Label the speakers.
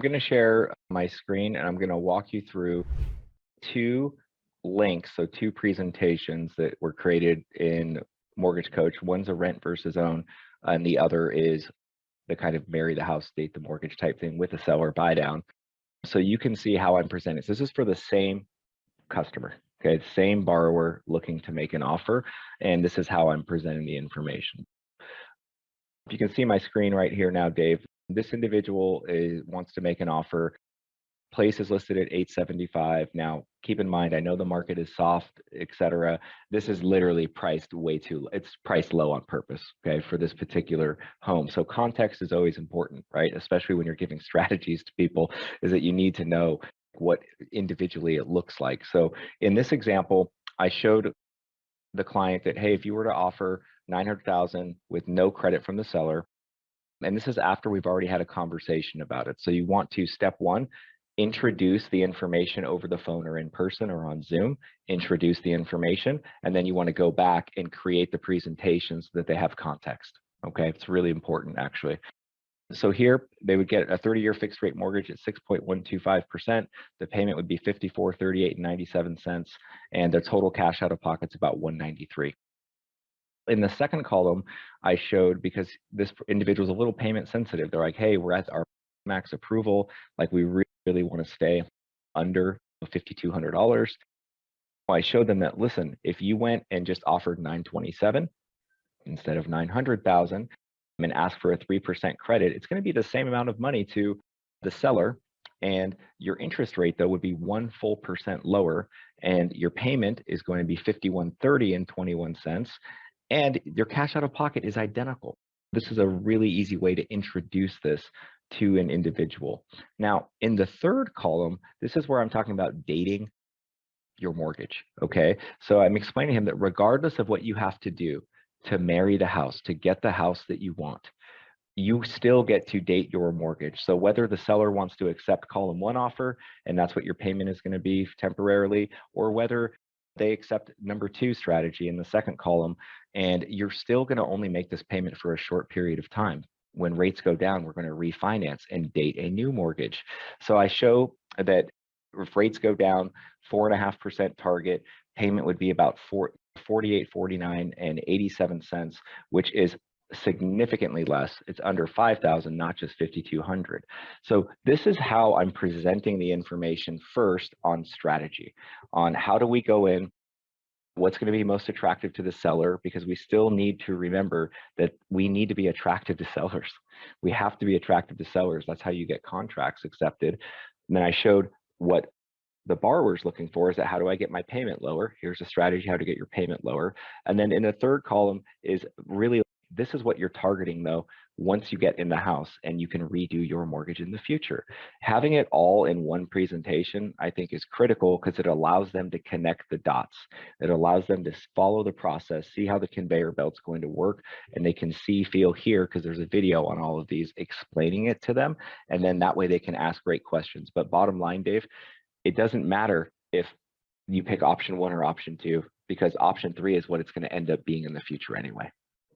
Speaker 1: going to share my screen and I'm going to walk you through two links, so two presentations that were created in Mortgage Coach. One's a rent versus own, and the other is the kind of marry the house, date the mortgage type thing with a seller buy down. So you can see how I'm presenting. So this is for the same customer, okay, same borrower looking to make an offer, and this is how I'm presenting the information. If you can see my screen right here now, Dave, this individual wants to make an offer. Place is listed at 875. Now, keep in mind, I know the market is soft, etc. This is literally priced way too, it's priced low on purpose, okay, for this particular home. So context is always important, right? Especially when you're giving strategies to people, is that you need to know what individually it looks like. So in this example, I showed the client that, hey, if you were to offer 900,000 with no credit from the seller, and this is after we've already had a conversation about it. So you want to, step one, introduce the information over the phone or in person or on Zoom, introduce the information, and then you want to go back and create the presentations so that they have context. Okay, it's really important actually. So here they would get a 30-year fixed rate mortgage at 6.125%. The payment would be $54.3897, and their total cash out of pocket's about $193. In the second column, I showed, because this individual is a little payment sensitive, they're like, hey, we're at our max approval, like we really want to stay under $5,200. I showed them that, listen, if you went and just offered 927 instead of 900,000 and asked for a 3% credit, it's going to be the same amount of money to the seller, and your interest rate though would be 1 full percent lower, and your payment is going to be $51.3021. And your cash out of pocket is identical. This is a really easy way to introduce this to an individual. Now, in the third column, this is where I'm talking about dating your mortgage, okay? So I'm explaining to him that regardless of what you have to do to marry the house, to get the house that you want, you still get to date your mortgage. So whether the seller wants to accept column one offer, and that's what your payment is going to be temporarily, or whether they accept number two strategy in the second column, and you're still going to only make this payment for a short period of time. When rates go down, we're going to refinance and date a new mortgage. So I show that if rates go down, 4.5% target, payment would be about $48.4987, which is significantly less. It's under 5,000, not just 5,200. So this is how I'm presenting the information first on strategy, on how do we go in, what's going to be most attractive to the seller, because we still need to remember that we need to be attractive to sellers. We have to be attractive to sellers. That's how you get contracts accepted. And then I showed what the borrower's looking for, is that how do I get my payment lower? Here's a strategy how to get your payment lower. And then in the third column is really, this is what you're targeting though once you get in the house and you can redo your mortgage in the future. Having it all in one presentation, I think, is critical because it allows them to connect the dots. It allows them to follow the process, see how the conveyor belt's going to work, and they can see, feel, hear, because there's a video on all of these explaining it to them. And then that way they can ask great questions. But bottom line, Dave, it doesn't matter if you pick option one or option two, because option three is what it's going to end up being in the future anyway.